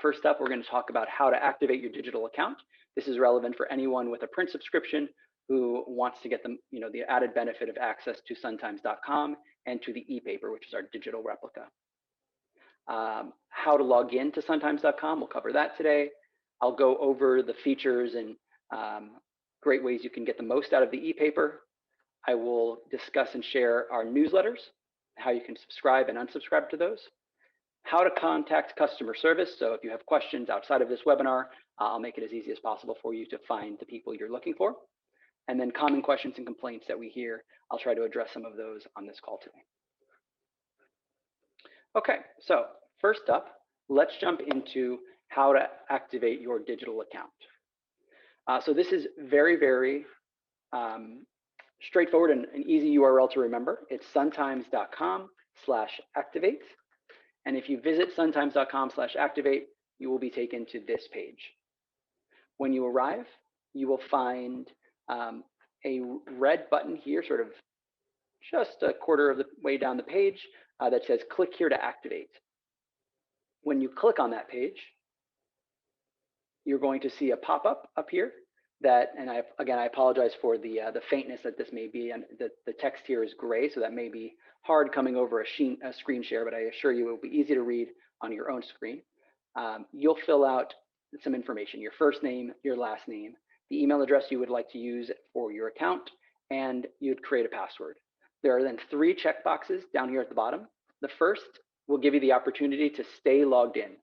First up, we're going to talk about how to activate your digital account. This is relevant for anyone with a print subscription who wants to get the added benefit of access to suntimes.com and to the e-paper, which is our digital replica. How to log in to suntimes.com, we'll cover that today. I'll go over the features and great ways you can get the most out of the e-paper. I will discuss and share our newsletters, how you can subscribe and unsubscribe to those, how to contact customer service. So if you have questions outside of this webinar, I'll make it as easy as possible for you to find the people you're looking for. And then common questions and complaints that we hear, I'll try to address some of those on this call today. Okay, so first up, let's jump into how to activate your digital account. So this is very, very straightforward and an easy URL to remember. It's suntimes.com/activate. And if you visit suntimes.com/activate, you will be taken to this page. When you arrive, you will find a red button here, sort of just a quarter of the way down the page, that says click here to activate. When you click on that page, you're going to see a pop-up up here that, and I apologize for the faintness that this may be, and the text here is gray, so that may be hard coming over a screen share, but I assure you it will be easy to read on your own screen. You'll fill out some information, your first name, your last name, the email address you would like to use for your account, and you'd create a password. There are then 3 checkboxes down here at the bottom. The first will give you the opportunity to stay logged in.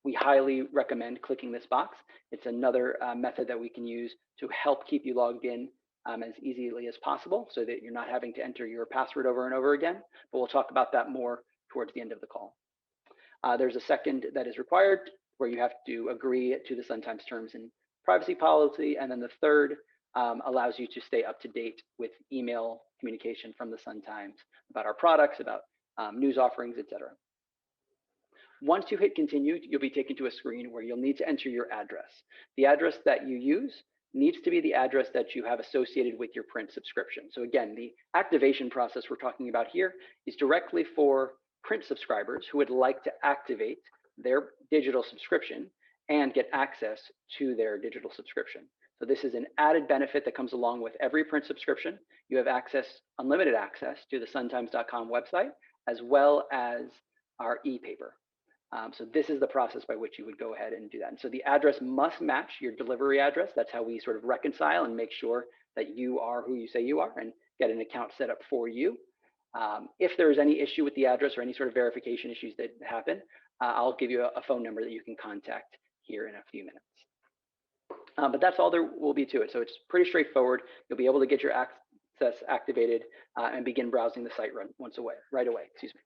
We highly recommend clicking this box. It's another method that we can use to help keep you logged in as easily as possible so that you're not having to enter your password over and over again, but we'll talk about that more towards the end of the call. There's a second that is required where you have to agree to the Suntimes terms and privacy policy, and then the third allows you to stay up to date with email communication from the Sun-Times about our products, about news offerings, etc. Once you hit continue, you'll be taken to a screen where you'll need to enter your address. The address that you use needs to be the address that you have associated with your print subscription. So again, the activation process we're talking about here is directly for print subscribers who would like to activate their digital subscription and get access to their digital subscription. So this is an added benefit that comes along with every print subscription. You have access, unlimited access to the suntimes.com website, as well as our e-paper. So this is the process by which you would go ahead and do that. And so the address must match your delivery address. That's how we sort of reconcile and make sure that you are who you say you are and get an account set up for you. If there is any issue with the address or any sort of verification issues that happen, I'll give you a phone number that you can contact here in a few minutes. But that's all there will be to it. So it's pretty straightforward. You'll be able to get your access activated and begin browsing the site right away. Excuse me.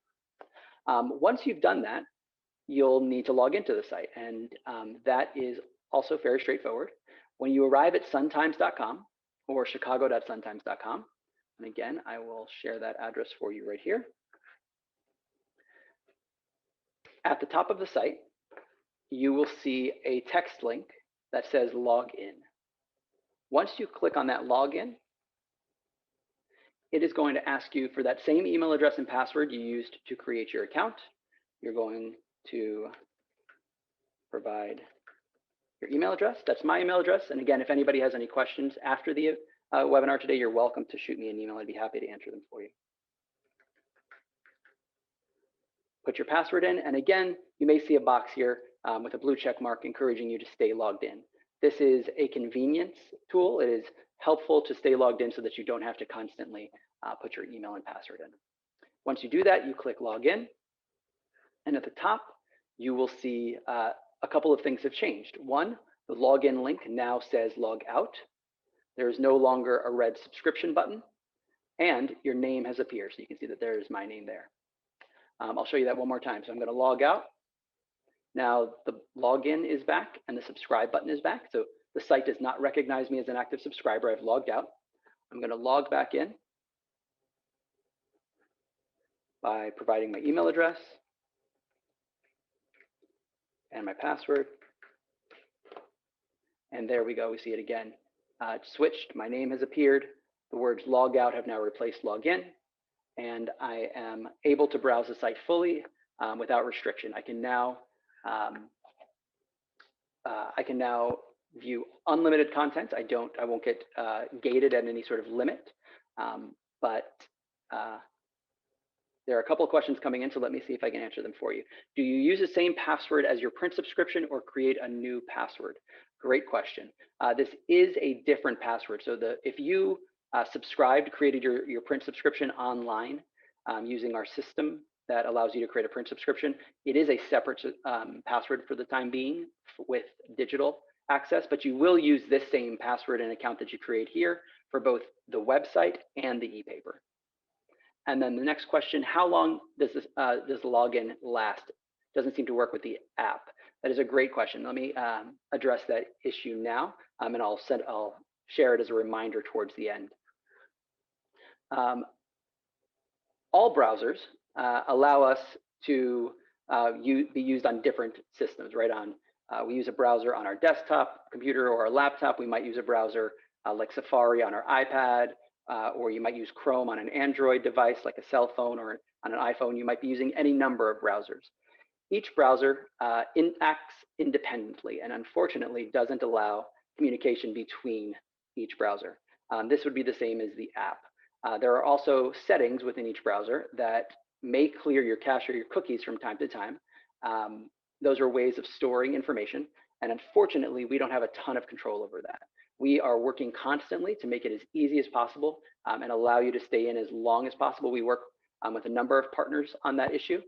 Once you've done that, you'll need to log into the site, and that is also very straightforward. When you arrive at suntimes.com or chicago.suntimes.com, and again, I will share that address for you right here. At the top of the site, you will see a text link that says log in. Once you click on that login, it is going to ask you for that same email address and password you used to create your account. You're going to provide your email address. That's my email address. And again, if anybody has any questions after the webinar today, you're welcome to shoot me an email. I'd be happy to answer them for you. Put your password in, and again, you may see a box here with a blue check mark encouraging you to stay logged in. This is a convenience tool. It is helpful to stay logged in so that you don't have to constantly put your email and password in. Once you do that, you click login, and at the top, you will see a couple of things have changed. One, the login link now says log out. There is no longer a red subscription button, and your name has appeared. So you can see that there is my name there. I'll show you that one more time. So I'm going to log out. Now the login is back and the subscribe button is back. So the site does not recognize me as an active subscriber. I've logged out. I'm going to log back in by providing my email address and my password. And there we go. We see it again. It's switched. My name has appeared. The words log out have now replaced log in. And I am able to browse the site fully without restriction. I can now I can now view unlimited content. I won't get gated at any sort of limit, but there are a couple of questions coming in, so let me see if I can answer them for you. Do you use the same password as your print subscription or create a new password? Great question. This is a different password. So if you subscribed, created your print subscription online using our system that allows you to create a print subscription, it is a separate password for the time being with digital access, but you will use this same password and account that you create here for both the website and the e-paper. And then the next question, how long does the login last? Doesn't seem to work with the app. That is a great question. Let me address that issue now, and I'll share it as a reminder towards the end. All browsers allow us to be used on different systems, right? We use a browser on our desktop computer or a laptop. We might use a browser like Safari on our iPad, or you might use Chrome on an Android device like a cell phone, or on an iPhone. You might be using any number of browsers. Each browser acts independently and unfortunately doesn't allow communication between each browser. This would be the same as the app. There are also settings within each browser that may clear your cache or your cookies from time to time. Those are ways of storing information, and unfortunately, we don't have a ton of control over that. We are working constantly to make it as easy as possible and allow you to stay in as long as possible. We work with a number of partners on that issue,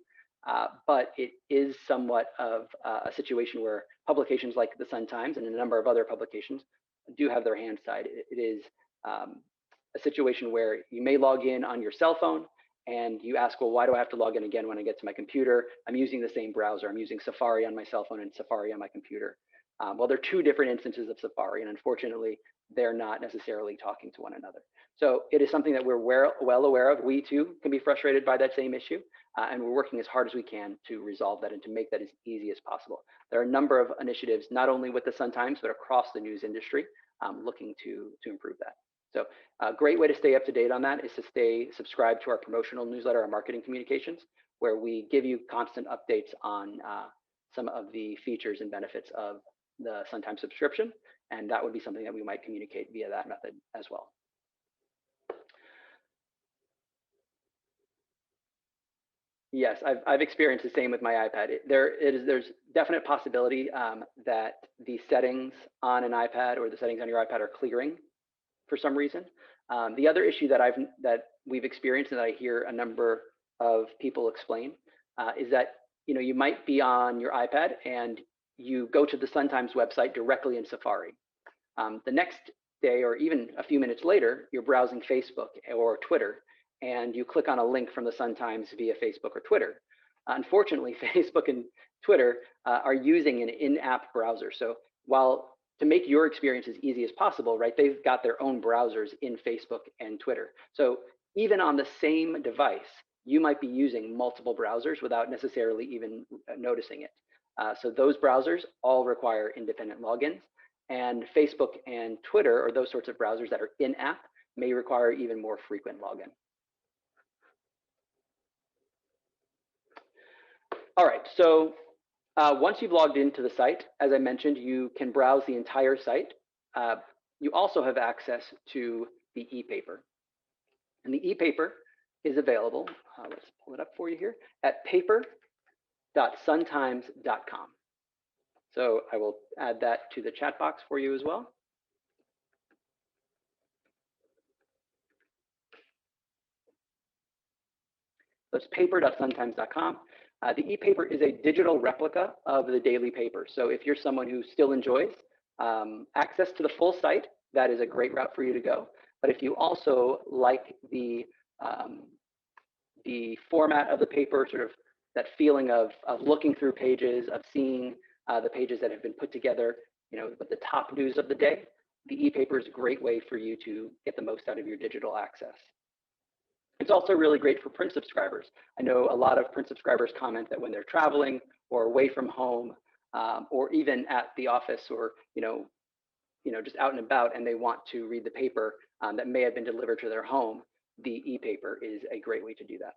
but it is somewhat of a situation where publications like the Sun-Times and a number of other publications do have their hands tied. It is a situation where you may log in on your cell phone and you ask, well, why do I have to log in again when I get to my computer? I'm using the same browser. I'm using Safari on my cell phone and Safari on my computer. Well, they're two different instances of Safari, and unfortunately, they're not necessarily talking to one another. So it is something that we're well aware of. We too can be frustrated by that same issue, and we're working as hard as we can to resolve that and to make that as easy as possible. There are a number of initiatives, not only with the Sun-Times, but across the news industry, looking to improve that. So a great way to stay up to date on that is to stay subscribed to our promotional newsletter, our marketing communications, where we give you constant updates on some of the features and benefits of the Sun-Times subscription, and that would be something that we might communicate via that method as well. Yes, I've experienced the same with my iPad. There's definite possibility that the settings on an iPad or the settings on your iPad are clearing for some reason. The other issue that we've experienced and that I hear a number of people explain is that you might be on your iPad and you go to the Sun-Times website directly in Safari. The next day or even a few minutes later, you're browsing Facebook or Twitter, and you click on a link from the Sun-Times via Facebook or Twitter. Unfortunately, Facebook and Twitter are using an in-app browser. So while to make your experience as easy as possible, right, they've got their own browsers in Facebook and Twitter. So even on the same device, you might be using multiple browsers without necessarily even noticing it. So those browsers all require independent logins, and Facebook and Twitter, or those sorts of browsers that are in-app, may require even more frequent login. All right, so once you've logged into the site, as I mentioned, you can browse the entire site. You also have access to the e-paper. And the e-paper is available, let's pull it up for you here, at paper.suntimes.com. So I will add that to the chat box for you as well. That's paper.suntimes.com. The e-paper is a digital replica of the daily paper. So if you're someone who still enjoys access to the full site, that is a great route for you to go. But if you also like the format of the paper, sort of that feeling of looking through pages, of seeing the pages that have been put together, with the top news of the day, the e-paper is a great way for you to get the most out of your digital access. It's also really great for print subscribers. I know a lot of print subscribers comment that when they're traveling or away from home, or even at the office, or just out and about, and they want to read the paper that may have been delivered to their home, the e-paper is a great way to do that.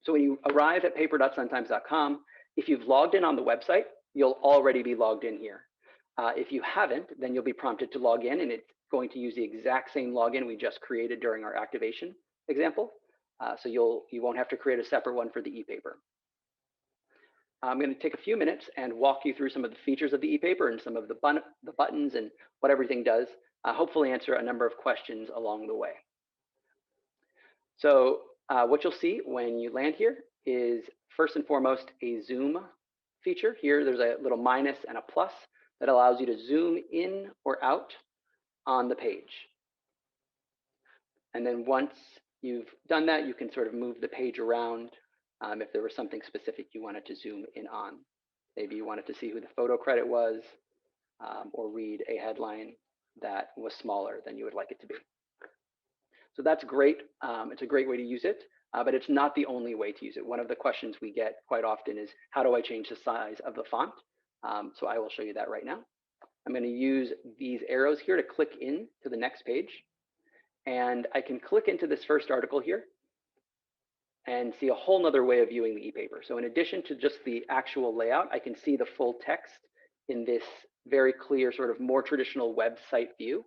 So when you arrive at paper.suntimes.com, if you've logged in on the website, you'll already be logged in here. If you haven't, then you'll be prompted to log in, and it's going to use the exact same login we just created during our activation example. So you won't have to create a separate one for the e-paper. I'm going to take a few minutes and walk you through some of the features of the e-paper and some of the buttons and what everything does, hopefully answer a number of questions along the way. So what you'll see when you land here is, first and foremost, a zoom feature. Here, there's a little minus and a plus that allows you to zoom in or out on the page. And then once you've done that, you can sort of move the page around if there was something specific you wanted to zoom in on. Maybe you wanted to see who the photo credit was, or read a headline that was smaller than you would like it to be. So that's great. It's a great way to use it, but it's not the only way to use it. One of the questions we get quite often is, how do I change the size of the font? So I will show you that right now. I'm going to use these arrows here to click in to the next page. And I can click into this first article here and see a whole nother way of viewing the e-paper. So in addition to just the actual layout, I can see the full text in this very clear, sort of more traditional website view.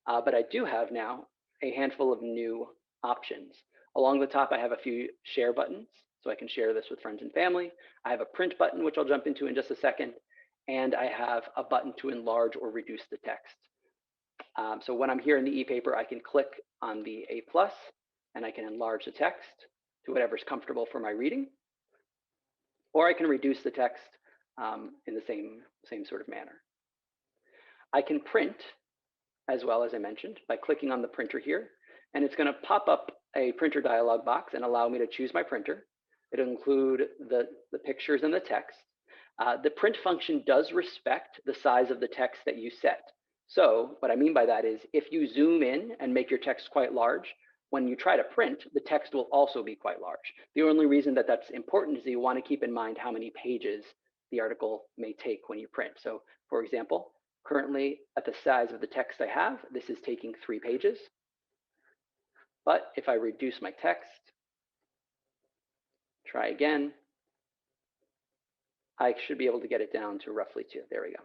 But I do have now a handful of new options. Along the top, I have a few share buttons, so I can share this with friends and family. I have a print button, which I'll jump into in just a second. And I have a button to enlarge or reduce the text. So when I'm here in the e-paper, I can click on the A+, and I can enlarge the text to whatever's comfortable for my reading. Or I can reduce the text in the same sort of manner. I can print as well, as I mentioned, by clicking on the printer here. And it's going to pop up a printer dialog box and allow me to choose my printer. It'll include the pictures and the text. The print function does respect the size of the text that you set. So what I mean by that is, if you zoom in and make your text quite large, when you try to print, the text will also be quite large. The only reason that that's important is that you want to keep in mind how many pages the article may take when you print. So for example, currently at the size of the text I have, this is taking 3 pages. But if I reduce my text, try again, I should be able to get it down to roughly 2. There we go.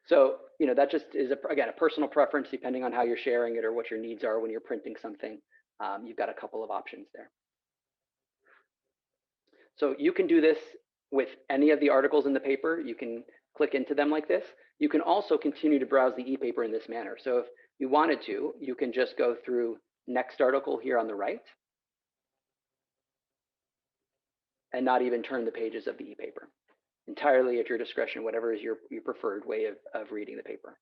So, that just is, again, a personal preference depending on how you're sharing it or what your needs are when you're printing something. You've got a couple of options there. So you can do this with any of the articles in the paper. You can click into them like this. You can also continue to browse the e-paper in this manner. So if you wanted to, you can just go through next article here on the right and not even turn the pages of the e-paper. Entirely at your discretion, whatever is your preferred way of reading the paper.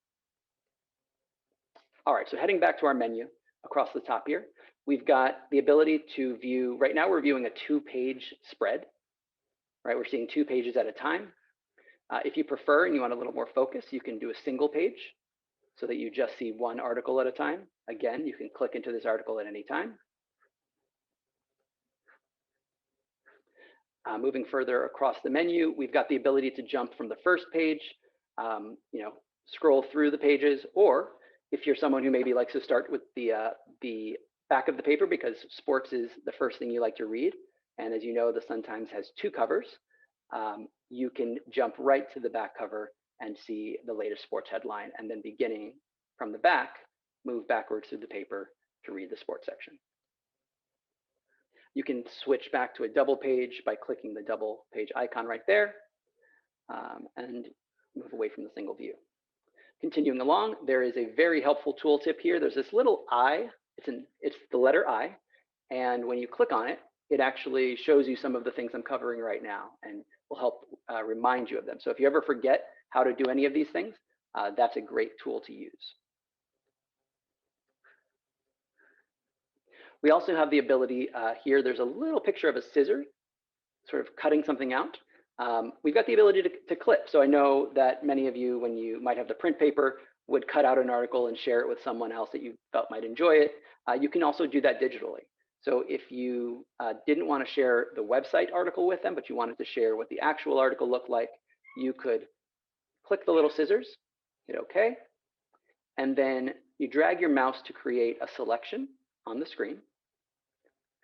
All right, so heading back to our menu across the top here, we've got the ability to view, right now we're viewing a 2-page spread, right? We're seeing 2 pages at a time. If you prefer and you want a little more focus, you can do a single page so that you just see 1 article at a time. Again, you can click into this article at any time. Moving further across the menu, we've got the ability to jump from the first page, scroll through the pages, or if you're someone who maybe likes to start with the back of the paper because sports is the first thing you like to read, and as you know, the Sun-Times has 2 covers, you can jump right to the back cover and see the latest sports headline, and then beginning from the back, move backwards through the paper to read the sports section. You can switch back to a double page by clicking the double page icon right there, and move away from the single view. Continuing along, there is a very helpful tooltip here. There's this little I, it's the letter I, and when you click on it, it actually shows you some of the things I'm covering right now and will help remind you of them. So if you ever forget how to do any of these things, that's a great tool to use. We also have the ability here, there's a little picture of a scissor, sort of cutting something out. We've got the ability to clip. So I know that many of you, when you might have the print paper, would cut out an article and share it with someone else that you felt might enjoy it. You can also do that digitally. So if you didn't want to share the website article with them, but you wanted to share what the actual article looked like, you could click the little scissors, hit OK, and then you drag your mouse to create a selection on the screen.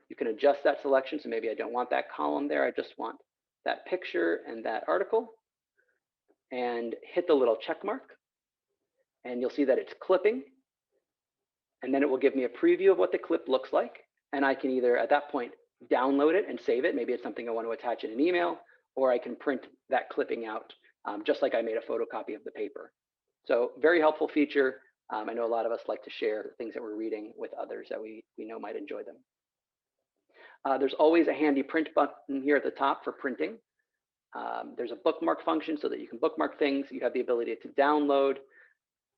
You can adjust that selection. So maybe I don't want that column there. I just want that picture and that article. and hit the little check mark, and you'll see that it's clipping. And then it will give me a preview of what the clip looks like. And I can either at that point download it and save it. Maybe it's something I want to attach in an email, or I can print that clipping out just like I made a photocopy of the paper. So very helpful feature. I know a lot of us like to share things that we're reading with others that we know might enjoy them. There's always a handy print button here at the top for printing. There's a bookmark function so that you can bookmark things. You have the ability to download.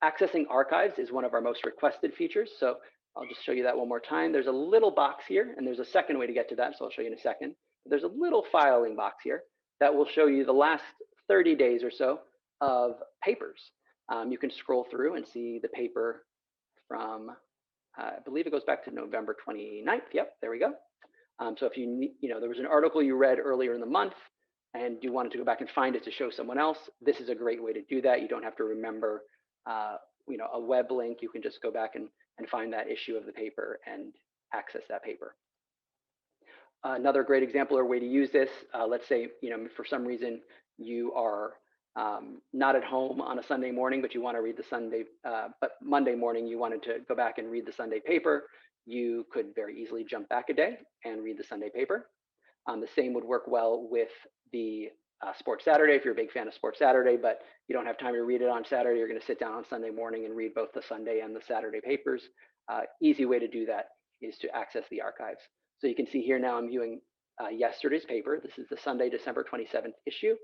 Accessing archives is one of our most requested features. So I'll just show you that one more time. There's a little box here, and there's a second way to get to that, so I'll show you in a second. There's a little filing box here that will show you the last 30 days or so of papers. You can scroll through and see the paper from, I believe it goes back to November 29th. Yep, there we go. So if there was an article you read earlier in the month and you wanted to go back and find it to show someone else, this is a great way to do that. You don't have to remember a web link. You can just go back and find that issue of the paper and access that paper. Another great example or way to use this, let's say, for some reason you are not at home on a Sunday morning, but you want to read the but Monday morning you wanted to go back and read the Sunday paper. You could very easily jump back a day and read the Sunday paper. The same would work well with the Sports Saturday if you're a big fan of Sports Saturday, but you don't have time to read it on Saturday. You're going to sit down on Sunday morning and read both the Sunday and the Saturday papers. Easy way to do that is to access the archives. So you can see here now I'm viewing yesterday's paper. This is the Sunday, December 27th issue.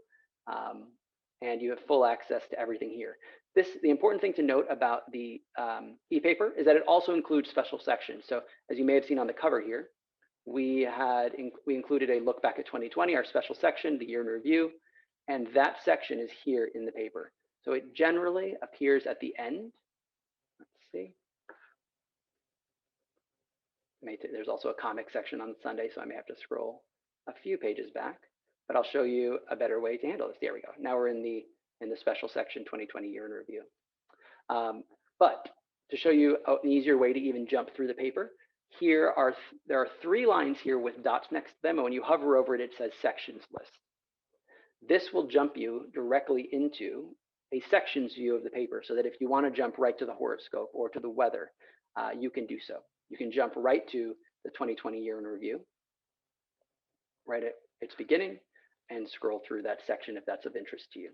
And you have full access to everything here. The important thing to note about the e-paper is that it also includes special sections. So as you may have seen on the cover here, we included a look back at 2020, our special section, the year in review, and that section is here in the paper. So it generally appears at the end. Let's see. There's also a comic section on Sunday, so I may have to scroll a few pages back, but I'll show you a better way to handle this. There we go. Now we're in the special section, 2020 year in review. But to show you an easier way to even jump through the paper, there are 3 lines here with dots next to them, and when you hover over it, it says sections list. This will jump you directly into a sections view of the paper, so that if you want to jump right to the horoscope or to the weather, you can do so. You can jump right to the 2020 year in review, right at its beginning, and scroll through that section if that's of interest to you.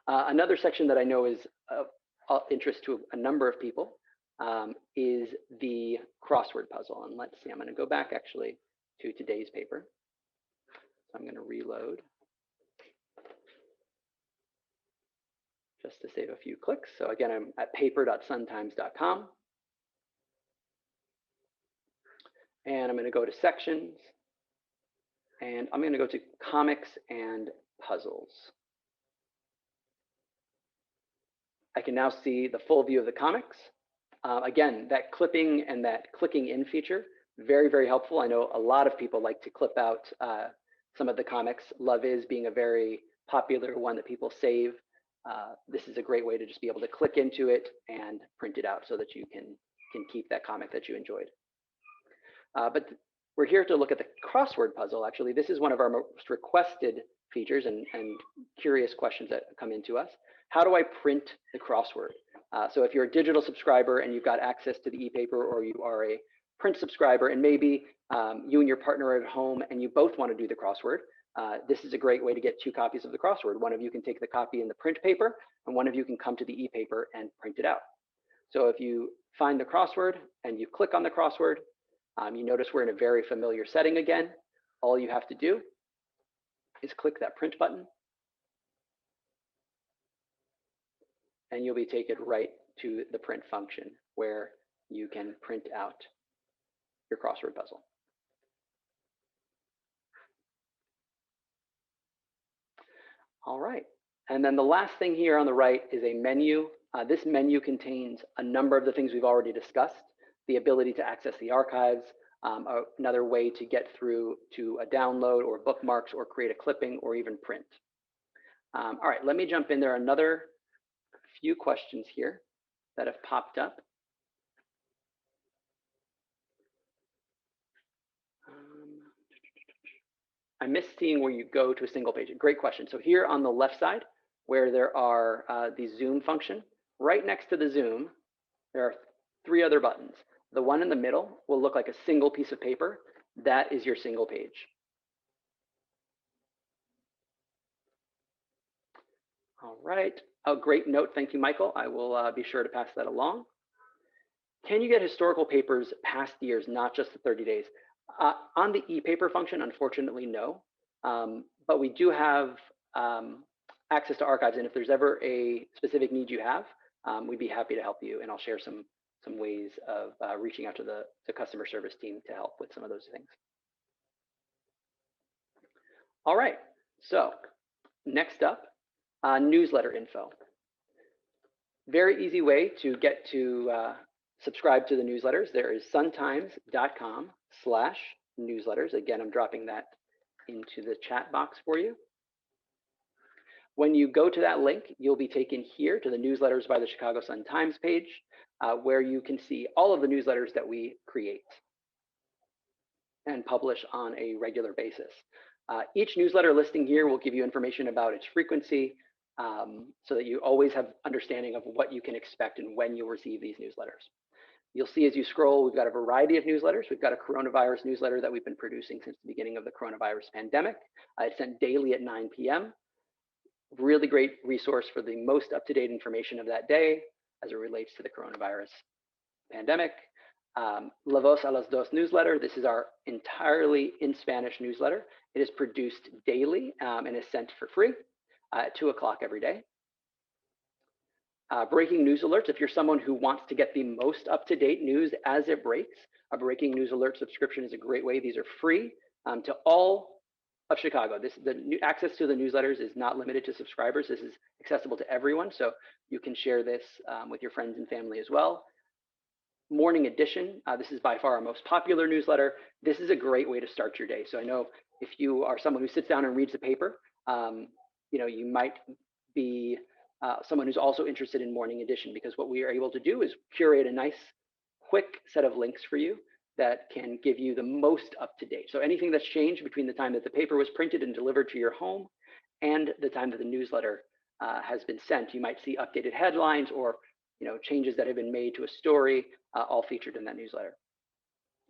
Another section that I know is of interest to a number of people is the crossword puzzle. And let's see, I'm going to go back actually to today's paper. So I'm going to reload just to save a few clicks. So again, I'm at paper.suntimes.com. And I'm going to go to sections. And I'm going to go to comics and puzzles. I can now see the full view of the comics. Again, that clipping and that clicking in feature, very, very helpful. I know a lot of people like to clip out some of the comics. Love Is being a very popular one that people save. This is a great way to just be able to click into it and print it out so that you can keep that comic that you enjoyed. But we're here to look at the crossword puzzle. Actually, this is one of our most requested features and curious questions that come into us. How do I print the crossword? So if you're a digital subscriber and you've got access to the e-paper, or you are a print subscriber and maybe you and your partner are at home and you both want to do the crossword, this is a great way to get 2 copies of the crossword. One of you can take the copy in the print paper and one of you can come to the e-paper and print it out. So if you find the crossword and you click on the crossword, you notice we're in a very familiar setting again. All you have to do is click that print button, and you'll be taken right to the print function where you can print out your crossword puzzle. All right, and then the last thing here on the right is a menu. This menu contains a number of the things we've already discussed: the ability to access the archives, another way to get through to a download or bookmarks or create a clipping or even print. All right, let me jump in. There are another few questions here that have popped up. I missed seeing where you go to a single page. Great question. So here on the left side, where there are the Zoom function. Right next to the Zoom, there are 3 other buttons. The one in the middle will look like a single piece of paper. That is your single page. All right. A great note. Thank you, Michael. I will be sure to pass that along. Can you get historical papers past years, not just the 30 days? On the e-paper function, unfortunately, no. But we do have access to archives, and if there's ever a specific need you have, we'd be happy to help you, and I'll share some ways of reaching out to the customer service team to help with some of those things. All right, so next up, newsletter info. Very easy way to get to subscribe to the newsletters. There is suntimes.com/newsletters. Again, I'm dropping that into the chat box for you. When you go to that link, you'll be taken here to the Newsletters by the Chicago Sun-Times page, where you can see all of the newsletters that we create and publish on a regular basis. Each newsletter listing here will give you information about its frequency, so that you always have understanding of what you can expect and when you'll receive these newsletters. You'll see as you scroll, we've got a variety of newsletters. We've got a coronavirus newsletter that we've been producing since the beginning of the coronavirus pandemic. It's sent daily at 9 p.m. Really great resource for the most up-to-date information of that day as it relates to the coronavirus pandemic. La Voz a las Dos newsletter. This is our entirely in Spanish newsletter. It is produced daily and is sent for free at 2 o'clock every day. Breaking news alerts. If you're someone who wants to get the most up-to-date news as it breaks, a breaking news alert subscription is a great way. These are free to all of Chicago. Access to the newsletters is not limited to subscribers. This is accessible to everyone, so you can share this with your friends and family as well. Morning Edition. This is by far our most popular newsletter. This is a great way to start your day. So I know if you are someone who sits down and reads the paper, you might be someone who's also interested in Morning Edition, because what we are able to do is curate a nice, quick set of links for you that can give you the most up-to-date. So anything that's changed between the time that the paper was printed and delivered to your home and the time that the newsletter has been sent, you might see updated headlines or changes that have been made to a story, all featured in that newsletter.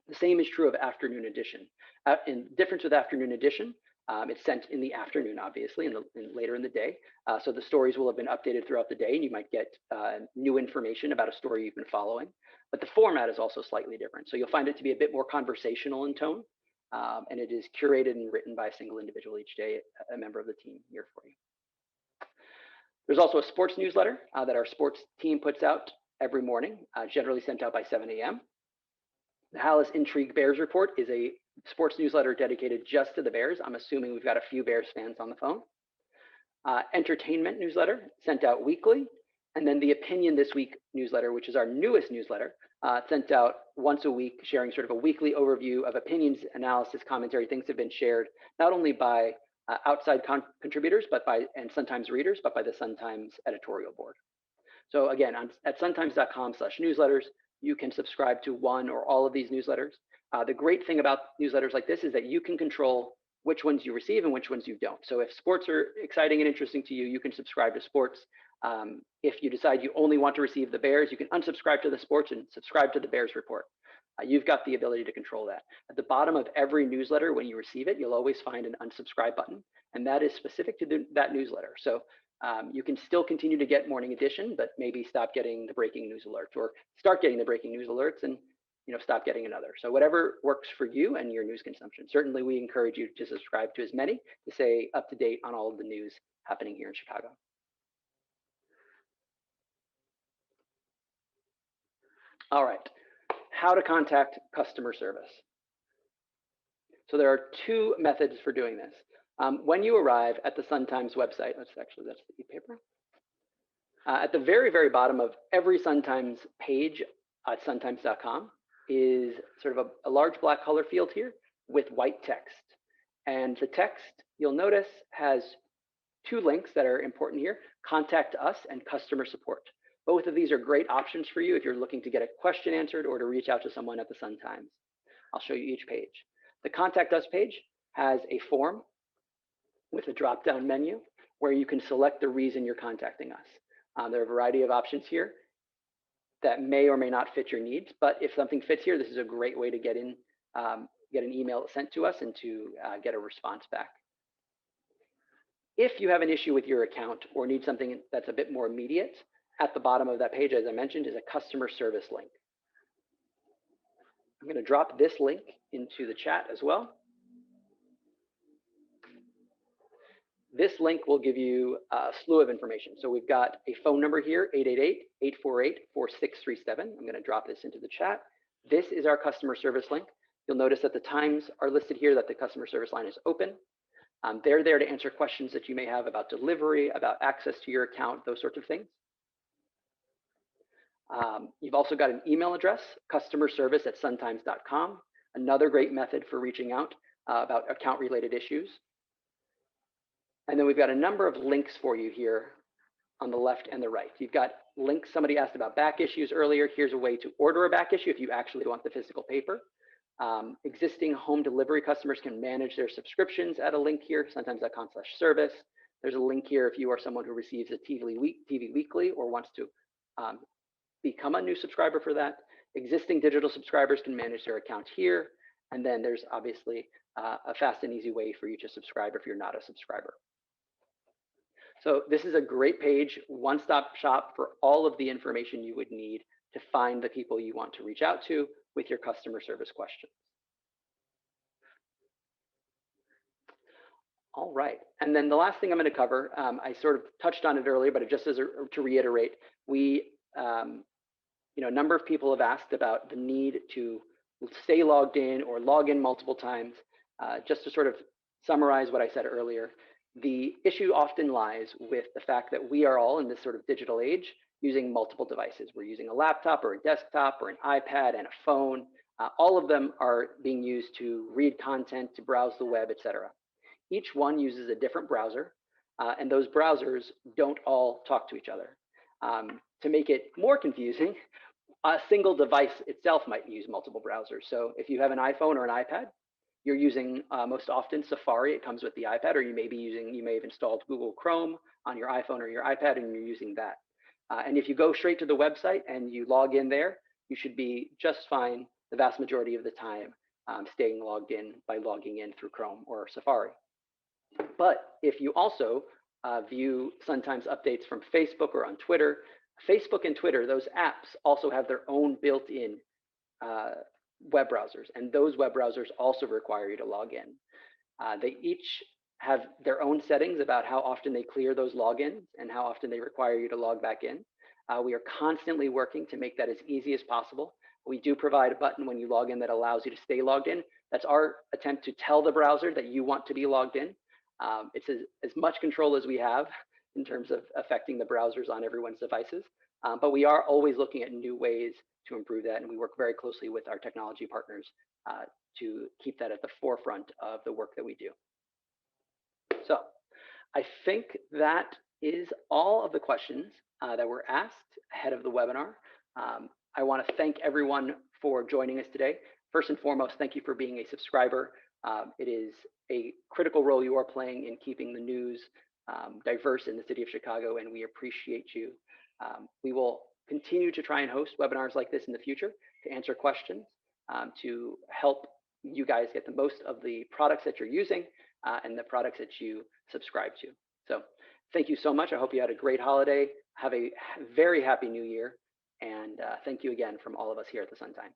The same is true of Afternoon Edition. In difference with Afternoon Edition, it's sent in the afternoon, obviously, later in the day. So the stories will have been updated throughout the day, and you might get new information about a story you've been following. But the format is also slightly different. So you'll find it to be a bit more conversational in tone, and it is curated and written by a single individual each day, a member of the team here for you. There's also a sports newsletter that our sports team puts out every morning, generally sent out by 7 a.m. The Hallis Intrigue Bears Report is a sports newsletter dedicated just to the Bears. I'm assuming we've got a few Bears fans on the phone. Entertainment newsletter sent out weekly. And then the Opinion This Week newsletter, which is our newest newsletter, sent out once a week, sharing sort of a weekly overview of opinions, analysis, commentary, things that have been shared, not only by outside contributors, and Sun-Times readers, but by the Sun-Times editorial board. So again, at suntimes.com/newsletters, you can subscribe to one or all of these newsletters. The great thing about newsletters like this is that you can control which ones you receive and which ones you don't. So if sports are exciting and interesting to you, you can subscribe to sports. If you decide you only want to receive the Bears, you can unsubscribe to the sports and subscribe to the Bears Report. You've got the ability to control that. At the bottom of every newsletter, when you receive it, you'll always find an unsubscribe button, and that is specific to that newsletter. So you can still continue to get Morning Edition, but maybe stop getting the breaking news alerts, or start getting the breaking news alerts and stop getting another. So whatever works for you and your news consumption. Certainly, we encourage you to subscribe to as many to stay up to date on all of the news happening here in Chicago. All right, how to contact customer service. So there are 2 methods for doing this. When you arrive at the Sun-Times website, that's the e-paper. At the very, very bottom of every Sun-Times page at suntimes.com is sort of a large black color field here with white text. And the text, you'll notice, has 2 links that are important here: Contact Us and Customer Support. Both of these are great options for you if you're looking to get a question answered or to reach out to someone at the Sun-Times. I'll show you each page. The Contact Us page has a form with a drop-down menu. where you can select the reason you're contacting us. There are a variety of options here that may or may not fit your needs, but if something fits here, this is a great way to get an email sent to us and to get a response back. If you have an issue with your account or need something that's a bit more immediate, at the bottom of that page, as I mentioned, is a customer service link. I'm going to drop this link into the chat as well. This link will give you a slew of information. So we've got a phone number here, 888-848-4637. I'm going to drop this into the chat. This is our customer service link. You'll notice that the times are listed here, that the customer service line is open. They're there to answer questions that you may have about delivery, about access to your account, those sorts of things. You've also got an email address, customerservice@suntimes.com, another great method for reaching out about account-related issues. And then we've got a number of links for you here on the left and the right. You've got links. Somebody asked about back issues earlier. Here's a way to order a back issue if you actually want the physical paper. Existing home delivery customers can manage their subscriptions at a link here, suntimes.com/service. There's a link here if you are someone who receives a TV Weekly or wants to become a new subscriber for that. Existing digital subscribers can manage their account here. And then there's obviously a fast and easy way for you to subscribe if you're not a subscriber. So this is a great page, one-stop shop for all of the information you would need to find the people you want to reach out to with your customer service questions. All right, and then the last thing I'm going to cover, I sort of touched on it earlier, but just as to reiterate, a number of people have asked about the need to stay logged in or log in multiple times. Just to sort of summarize what I said earlier, the issue often lies with the fact that we are all in this sort of digital age using multiple devices. We're using a laptop or a desktop or an iPad and a phone. All of them are being used to read content, to browse the web, etc. Each one uses a different browser, and those browsers don't all talk to each other. To make it more confusing, a single device itself might use multiple browsers. So if you have an iPhone or an iPad, you're using most often Safari. It comes with the iPad, or you may have installed Google Chrome on your iPhone or your iPad, and you're using that. And if you go straight to the website and you log in there, you should be just fine the vast majority of the time staying logged in by logging in through Chrome or Safari. But if you also view Sun-Times updates from Facebook or on Twitter, Facebook and Twitter, those apps also have their own built-in web browsers, and those web browsers also require you to log in. They each have their own settings about how often they clear those logins and how often they require you to log back in. We are constantly working to make that as easy as possible. We do provide a button when you log in that allows you to stay logged in. That's our attempt to tell the browser that you want to be logged in. It's as much control as we have in terms of affecting the browsers on everyone's devices. But we are always looking at new ways to improve that, and we work very closely with our technology partners to keep that at the forefront of the work that we do. So I think that is all of the questions that were asked ahead of the webinar. I want to thank everyone for joining us today. First and foremost, thank you for being a subscriber. It is a critical role you are playing in keeping the news diverse in the city of Chicago, and we appreciate you. We will continue to try and host webinars like this in the future to answer questions, to help you guys get the most of the products that you're using and the products that you subscribe to. So thank you so much. I hope you had a great holiday. Have a very happy new year. And thank you again from all of us here at the Sun-Times.